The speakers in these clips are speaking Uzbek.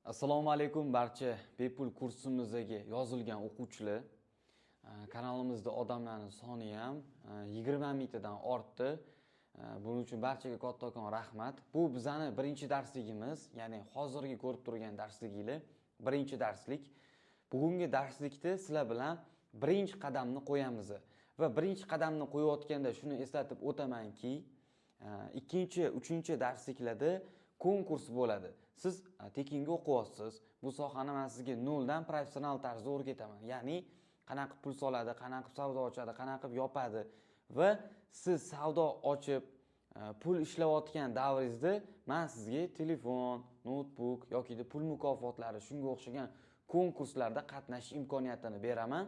Assalomu alaykum barcha bepul kursimizga yozilgan o'quvchilar. Kanalimizda odamlarning soni ham 20 mingtadan ortdi. Buning uchun barchaga kattakon rahmat. Bu bizning birinchi darsligimiz, ya'ni hozirgi ko'rib turgan darsliginglar birinchi darslik. Bugungi darslikda sizlar bilan birinchi qadamni qo'yamiz va birinchi qadamni qo'yayotganda shuni eslatib o'tamanki, ikkinchi, uchinchi darsliklarda konkurs bo'ladi. Siz tekinga o'qiyapsiz. Bu sohani men sizga noldan professional tarzda o'rgataman. Ya'ni qanaqa pul soladi, qanaqa savdo ochadi, qanaqa yopadi va siz savdo ochib pul ishlayotgan davringizda men sizga telefon, notebook yoki pul mukofotlari shunga o'xshagan konkurslarda qatnashish imkoniyatini beraman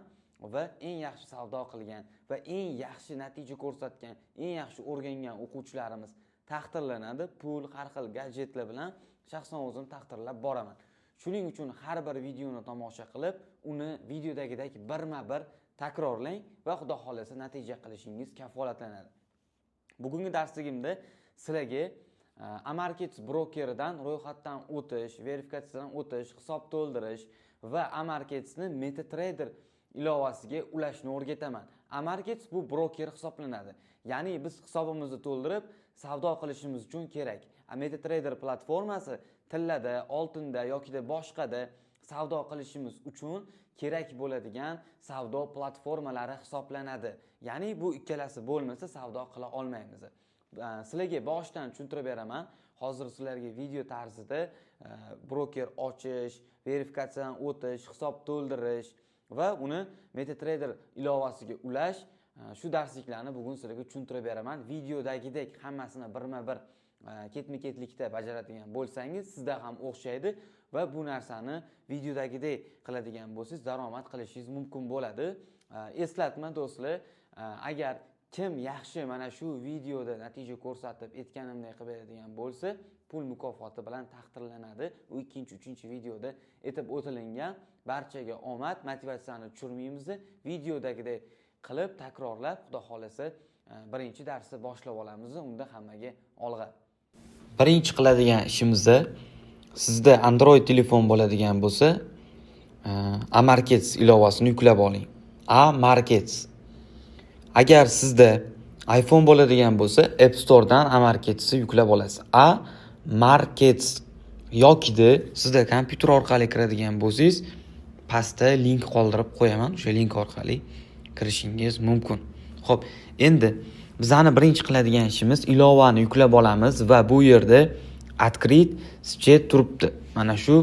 va eng yaxshi savdo qilgan va eng yaxshi natija ko'rsatgan, eng yaxshi o'rgangan o'quvchilarimiz taqdirlanadi. Pul, har xil gadjetlar bilan shaxsan o'zim taqdirlab boraman. Shuning uchun har bir videoni tomosha qilib, uni videodagidek birma-bir takrorlang va xudo xolasa natija qilishingiz kafolatlanadi. Bugungi darsligimda sizlarga Amarkets brokeridan ro'yxatdan o'tish, verifikatsiyadan o'tish, hisob to'ldirish va Amarketsni MetaTrader ilovasiga ulashni o'rgataman. Amarkets bu broker hisoblanadi. Ya'ni biz hisobimizni to'ldirib savdo qilishimiz uchun kerak. MetaTrader platformasi tillada, oltinda yoki boshqada savdo qilishimiz uchun kerak bo'ladigan savdo platformalari hisoblanadi. Ya'ni bu ikkalasi bo'lmasa savdo qila olmaymiz. Sizlarga boshdan tushuntirib beraman. Hozir sizlarga video tarzida broker ochish, verifikatsiyadan o'tish, hisob to'ldirish va uni MetaTrader ilovasiga ulash, shu darsliklarni bugun sizlarga tushuntirib beraman. Videodagidek hammasini birma-bir ketma-ketlikda bajaradigan bo'lsangiz, sizda ham o'xshaydi va bu narsani videodagidek qiladigan bo'lsangiz, daromad qilishingiz mumkin bo'ladi. Eslatma do'stlar, agar kim yaxshi mana shu videoda natija ko'rsatib aytganimdek qilib beradigan bo'lsa, pul mukofoti bilan taqdirlanadi. U ikkinchi, uchinchi videoda aytib o'tilingan. Barchaga omad, motivatsiyani tushirmaymiz. Videodagidek qilib takrorlab, xudo xolasa birinchi darsni boshlab olamiz. Unda hammaga olg'a. Birinchi qiladigan ishimizda sizda Android telefon bo'ladigan bo'lsa, Amarkets ilovasini yuklab oling. Amarkets. Agar sizda iPhone bo'ladigan bo'lsa, App Store'dan Amarketsni yuklab olasiz. Amarkets yoki sizda kompyuter orqali kiradigan bo'lsangiz, pastda link qoldirib qo'yaman. O'sha link orqali kirishingiz mumkin. Xo'p, endi bizning birinchi qiladigan ishimiz ilovani yuklab olamiz va bu yerda Открыть счет turibdi. Mana shu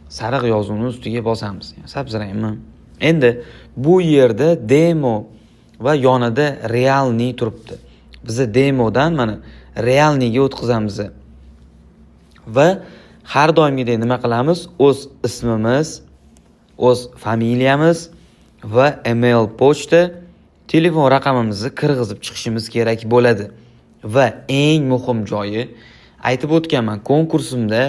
sariq yozuvni ustiga bosamiz. Sabziraymi? Endi bu yerda demo va yonida realniy turibdi. Biz demodan mana realniyga o'tkazamiz. Va har doimgidek nima qilamiz? O'z ismimiz, o'z familiyamiz va email pochta, telefon raqamimizni kirgizib chiqishimiz kerak bo'ladi. Va eng muhim joyi, aytib o'tganman, konkursimda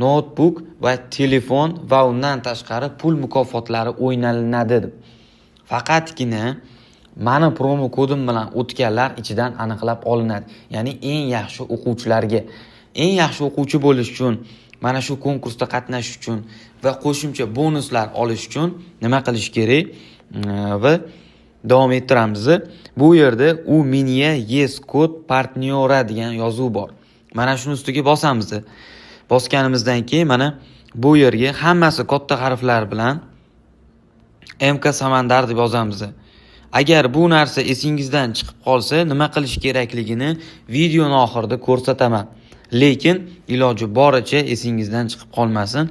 notebook va telefon va undan tashqari pul mukofotlari o'ynalinadi deb. Faqatgina mani promo kodim bilan o'tganlar ichidan aniqlab olinadi. Ya'ni eng yaxshi o'quvchilarga, eng yaxshi o'quvchi bo'lish uchun, mana shu konkursda qatnashish uchun va qo'shimcha bonuslar olish uchun nima qilish kerak? Va davom ettiramiz. Bu yerda u menga yes kod partnyora degan yozuv bor. Mana shuni ustiga bosamiz. Bosganimizdan keyin mana bu yerga hammasi katta harflar bilan MK Samandar deb yozamiz. Agar bu narsa esingizdan chiqib qolsa, nima qilish kerakligini videoning oxirida ko'rsataman. Lekin iloji boricha esingizdan chiqib qolmasin.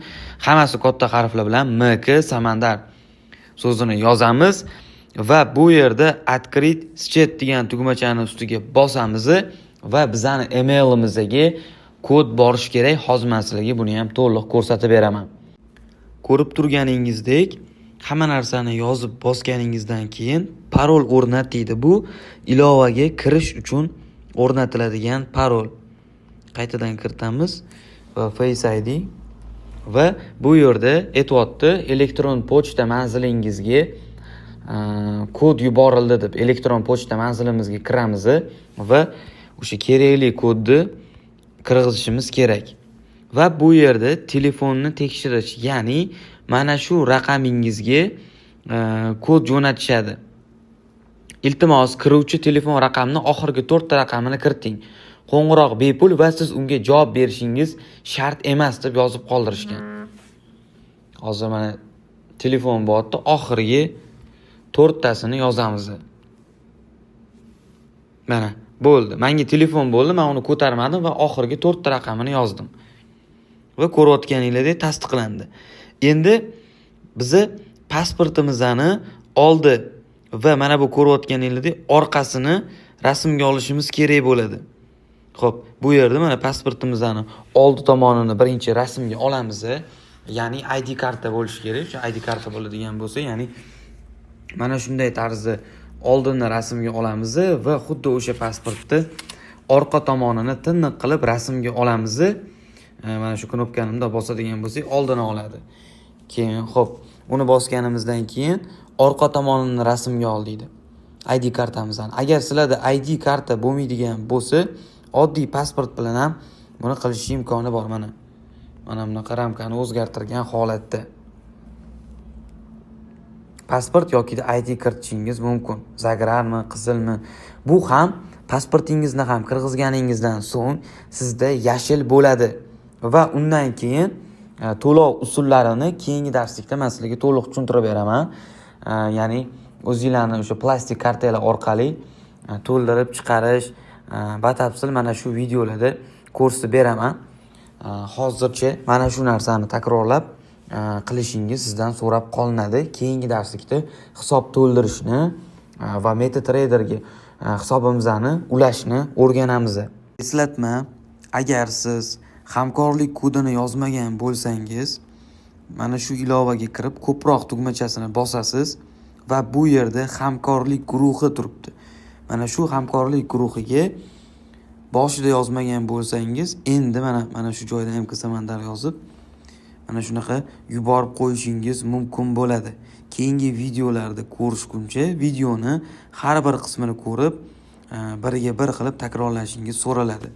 Hammasi katta harflar bilan MK Samandar so'zini yozamiz va bu yerda Открыть счет degan tugmachani ustiga bosamiz va bizning emailimizga kod borish kerak. Hozir men sizlarga buni ham to'liq ko'rsatib beraman. Ko'rib turganingizdek, hamma narsani yozib bosganingizdan keyin parol o'rnatdi. Bu ilovaga kirish uchun o'rnatiladigan parol. Qaytadan kiritamiz va Face ID va bu yerda aytyapti, elektron pochta manzilingizga kod yuborildi deb elektron pochta manzilimizga kiramiz va o'sha kerakli kodni kirgizishimiz kerak. va bu yerda telefonni tekshirish, ya'ni mana shu raqamingizga kod jo'natishadi. Iltimos, kiruvchi telefon raqamini oxirgi 4 ta raqamini kiriting. Qo'ng'iroq bepul va siz unga javob berishingiz shart emas deb yozib qoldirishgan. Hozir mana telefon bo'lyapti, oxirgi 4 tasini yozamiz. Mana bo'ldi. Menga telefon bo'ldi, men uni ko'tarmadim va oxirgi 4 ta raqamini yozdim. Va ko'rayotganingizdek tasdiqlandi. Endi bizni pasportimizni oldi va mana bu ko'rayotganingizdek orqasini rasmga olishimiz kerak bo'ladi. Xo'p, bu yerda mana pasportimizni oldi tomonini birinchi rasmga olamiz. Ya'ni ID karta bo'lishi kerak. O'sha ID karta bo'ladigan bo'lsa, ya'ni mana shunday tarzda oldinni rasmga olamiz va xuddi o'sha pasportni orqa tomonini tiniq qilib rasmga olamiz. Mana shu knopkanimda bosadigan bo'lsak, oldini oladi. Keyin xo'p, uni bosganimizdan keyin orqa tomonini rasmga ol deydi. ID kartamizdan. Agar sizlarda ID karta bo'lmaydigan bo'lsa, oddiy pasport bilan ham buni qilish imkoni bor. Mana bunaqa ramkani o'zgartirgan holatda pasport yoki ID kiritishingiz mumkin. Zagrarmi, qizilmi? Bu ham pasportingizni ham kirgizganingizdan so'ng sizda yashil bo'ladi va undan keyin to'lov usullarini keyingi darslikda men sizlarga to'liq tushuntirib beraman. Ya'ni o'zingizlarning o'sha plastik kartalar orqali to'ldirib chiqarish batafsil mana shu videolarda ko'rsatib beraman. Hozircha mana shu narsani takrorlab qilishingiz sizdan so'rab qolinadi. Keyingi darslikda hisob to'ldirishni va MetaTraderga hisobimizni ulashni o'rganamiz. Eslatma, agar siz hamkorlik kodini yozmagan bo'lsangiz, mana shu ilovaga kirib ko'proq tugmachasini bosasiz va bu yerda hamkorlik guruhi turibdi. Mana shu hamkorlik guruhiga boshida yozmagan bo'lsangiz, endi mana shu joyda MK Samandar yozib, mana shunaqa yuborib qo'yishingiz mumkin bo'ladi. Keyingi videolarda ko'rishguncha videoni har bir qismini ko'rib, biriga bir qilib takrorlashingiz so'raladi.